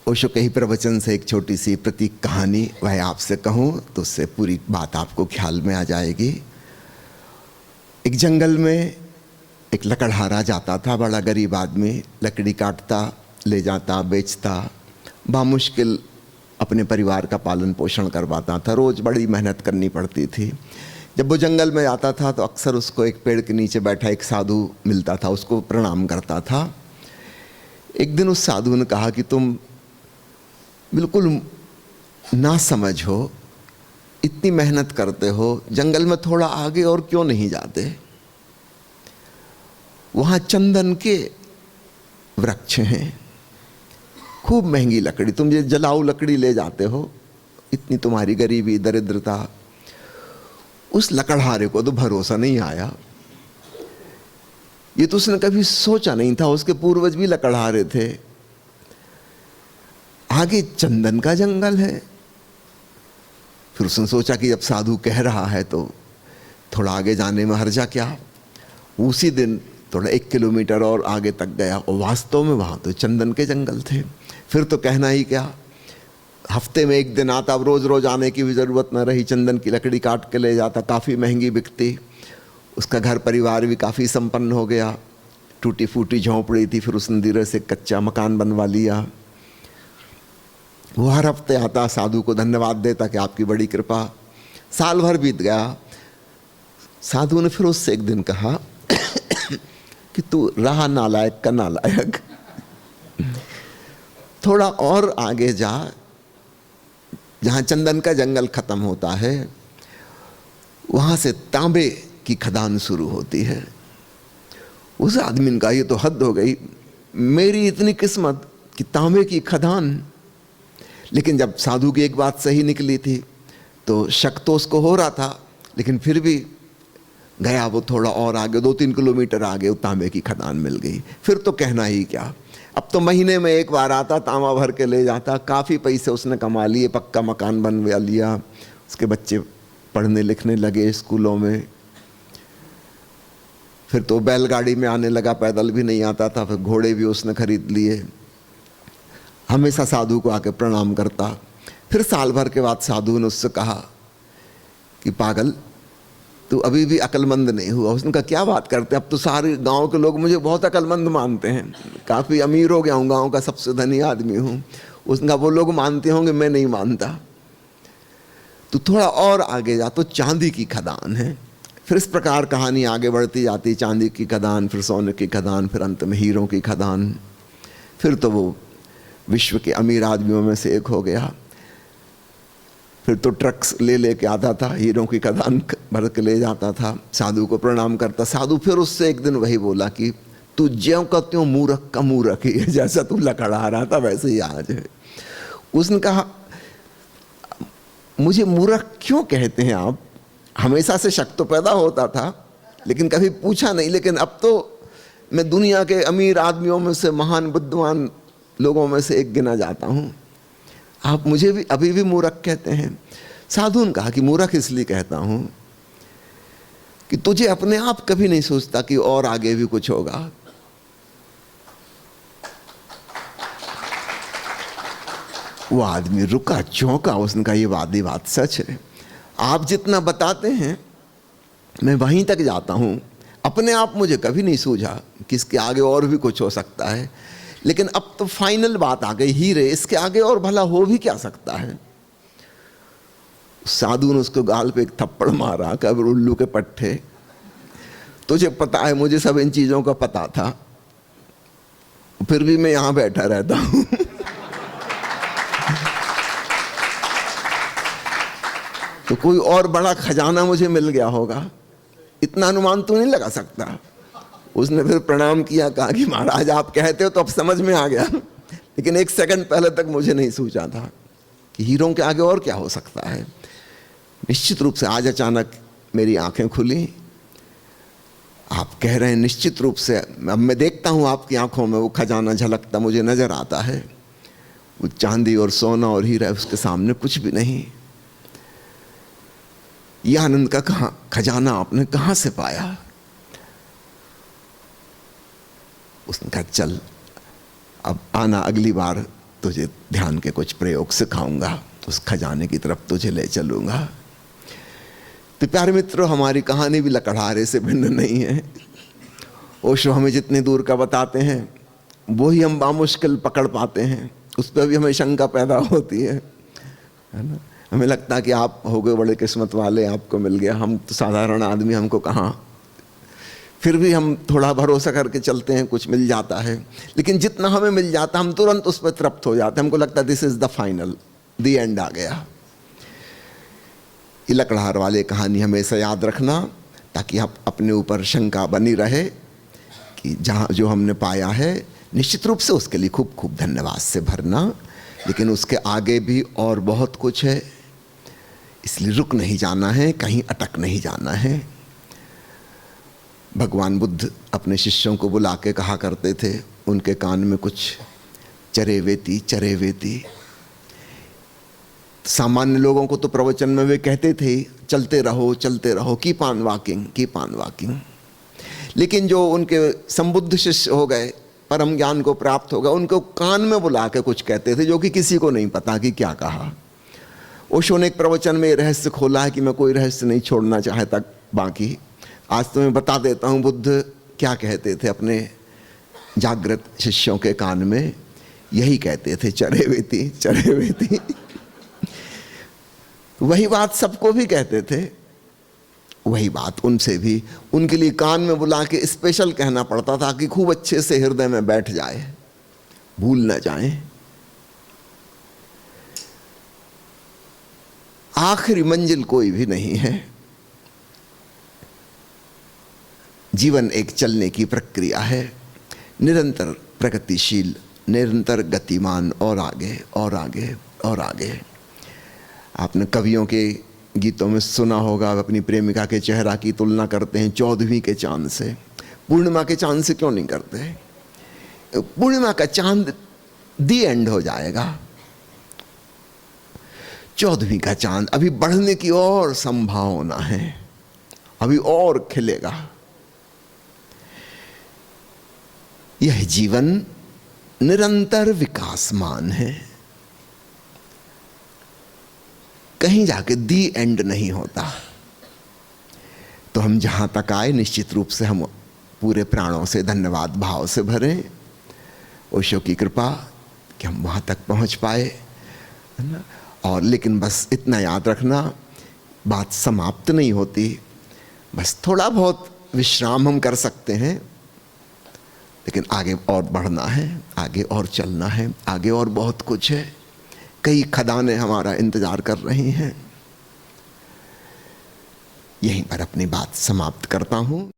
ओशो के ही प्रवचन से एक छोटी सी प्रतीक कहानी वह आपसे कहूँ तो उससे पूरी बात आपको ख्याल में आ जाएगी। एक जंगल में एक लकड़हारा जाता था, बड़ा गरीब आदमी, लकड़ी काटता, ले जाता, बेचता, बामुश्किल अपने परिवार का पालन पोषण करवाता था। रोज़ बड़ी मेहनत करनी पड़ती थी। जब वो जंगल में आता था तो अक्सर उसको एक पेड़ के नीचे बैठा एक साधु मिलता था, उसको प्रणाम करता था। एक दिन उस साधु ने कहा कि तुम बिल्कुल ना समझ हो, इतनी मेहनत करते हो, जंगल में थोड़ा आगे और क्यों नहीं जाते? वहाँ चंदन के वृक्ष हैं, खूब महंगी लकड़ी, तुम ये जलाऊ लकड़ी ले जाते हो, इतनी तुम्हारी गरीबी दरिद्रता। उस लकड़हारे को तो भरोसा नहीं आया। ये तो उसने कभी सोचा नहीं था, उसके पूर्वज भी लकड़हारे थे। आगे चंदन का जंगल है। फिर उसने सोचा कि जब साधु कह रहा है तो थोड़ा आगे जाने में हर्जा क्या। उसी दिन थोड़ा 1 किलोमीटर और आगे तक गया और वास्तव में वहाँ तो चंदन के जंगल थे। फिर तो कहना ही क्या, हफ्ते में 1 दिन आता, अब रोज़ रोज़ आने की भी ज़रूरत न रही। चंदन की लकड़ी काट के ले जाता, काफ़ी महंगी बिकती। उसका घर परिवार भी काफ़ी संपन्न हो गया। टूटी फूटी झोंपड़ी थी, फिर उसने धीरे से कच्चा मकान बनवा लिया। वो हर हफ्ते आता, साधु को धन्यवाद देता कि आपकी बड़ी कृपा। साल भर बीत गया। साधु ने फिर उससे एक दिन कहा कि तू रहा नालायक का नालायक, थोड़ा और आगे जा, जहाँ चंदन का जंगल खत्म होता है वहाँ से तांबे की खदान शुरू होती है। उस आदमी ने कहा ये तो हद हो गई, मेरी इतनी किस्मत कि तांबे की खदान। लेकिन जब साधु की एक बात सही निकली थी तो शक तो उसको हो रहा था, लेकिन फिर भी गया वो थोड़ा और आगे, 2-3 किलोमीटर आगे तांबे की खदान मिल गई। फिर तो कहना ही क्या, अब तो महीने में एक बार आता, तांबा भर के ले जाता। काफ़ी पैसे उसने कमा लिए, पक्का मकान बनवा लिया, उसके बच्चे पढ़ने लिखने लगे स्कूलों में। फिर तो बैलगाड़ी में आने लगा, पैदल भी नहीं आता था। फिर घोड़े भी उसने खरीद लिए। हमेशा साधु को आके प्रणाम करता। फिर साल भर के बाद साधु ने उससे कहा कि पागल, तू अभी भी अक्लमंद नहीं हुआ। उसने कहा क्या बात करते, अब तो सारे गांव के लोग मुझे बहुत अक्लमंद मानते हैं, काफ़ी अमीर हो गया हूँ, गांव का सबसे धनी आदमी हूँ। उसने कहा वो लोग मानते होंगे, मैं नहीं मानता। तो थोड़ा और आगे जा तो चांदी की खदान है। फिर इस प्रकार कहानी आगे बढ़ती जाती, चांदी की खदान, फिर सोने की खदान, फिर अंत में हीरों की खदान। फिर तो वो विश्व के अमीर आदमियों में से एक हो गया। फिर तो ट्रक्स ले लेके आता था, हीरों की खदान भर के ले जाता था, साधु को प्रणाम करता। साधु फिर उससे एक दिन वही बोला कि तू ज्यों का त्यों मूर्ख का मूर्ख ही है, जैसा तू लकड़ा रहा था वैसे ही आज है। उसने कहा मुझे मूर्ख क्यों कहते हैं आप? हमेशा से शक तो पैदा होता था लेकिन कभी पूछा नहीं। लेकिन अब तो मैं दुनिया के अमीर आदमियों में से, महान बुद्धिमान लोगों में से एक गिना जाता हूँ, आप मुझे भी अभी भी मूर्ख कहते हैं। साधु ने कहा कि मूर्ख इसलिए कहता हूँ कि तुझे अपने आप कभी नहीं सोचता कि और आगे भी कुछ होगा। वो आदमी रुका, चौंका। उसने कहा ये बात सच है, आप जितना बताते हैं मैं वहीं तक जाता हूँ। अपने आप मुझे कभी नहीं सूझा कि इसके आगे और भी कुछ हो सकता है। लेकिन अब तो फाइनल बात आ गई, हीरे, इसके आगे और भला हो भी क्या सकता है। साधु ने उसको गाल पे एक थप्पड़ मारा, कब उल्लू के पट्टे, तुझे पता है मुझे सब इन चीजों का पता था, फिर भी मैं यहां बैठा रहता हूं। तो कोई और बड़ा खजाना मुझे मिल गया होगा, इतना अनुमान तो नहीं लगा सकता। उसने फिर प्रणाम किया, कहा कि महाराज आप कहते हो तो अब समझ में आ गया, लेकिन 1 सेकंड पहले तक मुझे नहीं सूझा था कि हीरों के आगे और क्या हो सकता है। निश्चित रूप से आज अचानक मेरी आंखें खुली। आप कह रहे हैं, निश्चित रूप से अब मैं देखता हूँ आपकी आंखों में वो खजाना झलकता मुझे नजर आता है। वो चांदी और सोना और हीरा, उसके सामने कुछ भी नहीं। ये आनंद का खजाना आपने कहाँ से पाया? उसने कहा चल अब आना, अगली बार तुझे ध्यान के कुछ प्रयोग सिखाऊंगा, उस खजाने की तरफ तुझे ले चलूँगा। तो प्यारे मित्रों, हमारी कहानी भी लकड़हारे से भिन्न नहीं है। ओशो हमें जितनी दूर का बताते हैं वो ही हम बामुश्किल पकड़ पाते हैं, उस पर भी हमें शंका पैदा होती है ना। हमें लगता है कि आप हो गए बड़े किस्मत वाले, आपको मिल गया, हम तो साधारण आदमी, हमको कहाँ। फिर भी हम थोड़ा भरोसा करके चलते हैं, कुछ मिल जाता है, लेकिन जितना हमें मिल जाता है हम तुरंत उस पर तृप्त हो जाते हैं। हमको लगता है this is the final, the end आ गया। ये लकड़हार वाले कहानी हमेशा याद रखना, ताकि आप अपने ऊपर शंका बनी रहे कि जहाँ जो हमने पाया है निश्चित रूप से उसके लिए खूब खूब धन्यवाद से भरना, लेकिन उसके आगे भी और बहुत कुछ है, इसलिए रुक नहीं जाना है, कहीं अटक नहीं जाना है। भगवान बुद्ध अपने शिष्यों को बुला के कहा करते थे, उनके कान में कुछ चरेवेती चरेवेती। सामान्य लोगों को तो प्रवचन में वे कहते थे चलते रहो, कीप ऑन वॉकिंग। लेकिन जो उनके संबुद्ध शिष्य हो गए, परम ज्ञान को प्राप्त हो गए, उनको कान में बुला के कुछ कहते थे जो कि किसी को नहीं पता कि क्या कहा। ओशो ने एक प्रवचन में रहस्य खोला है कि मैं कोई रहस्य नहीं छोड़ना चाहता बाकी। आज तो मैं बता देता हूँ बुद्ध क्या कहते थे अपने जागृत शिष्यों के कान में। यही कहते थे, चरेवेती। वही बात सबको भी कहते थे, वही बात उनसे भी, उनके लिए कान में बुला के स्पेशल कहना पड़ता था कि खूब अच्छे से हृदय में बैठ जाए, भूल न जाए। आखिरी मंजिल कोई भी नहीं है, जीवन एक चलने की प्रक्रिया है, निरंतर प्रगतिशील, निरंतर गतिमान, और आगे और आगे और आगे। आपने कवियों के गीतों में सुना होगा, अपनी प्रेमिका के चेहरा की तुलना करते हैं 14वीं के चांद से। पूर्णिमा के चांद से क्यों नहीं करते? पूर्णिमा का चांद दी एंड हो जाएगा, 14वीं का चांद अभी बढ़ने की और संभावना है, अभी और खिलेगा। यह जीवन निरंतर विकासमान है, कहीं जाके दी एंड नहीं होता। तो हम जहाँ तक आए निश्चित रूप से हम पूरे प्राणों से धन्यवाद भाव से भरें, ओशो की कृपा कि हम वहाँ तक पहुँच पाए, है ना। और लेकिन बस इतना याद रखना, बात समाप्त नहीं होती, बस थोड़ा बहुत विश्राम हम कर सकते हैं, लेकिन आगे और बढ़ना है, आगे और चलना है, आगे और बहुत कुछ है। कई खदानें हमारा इंतजार कर रही हैं। यहीं पर अपनी बात समाप्त करता हूँ।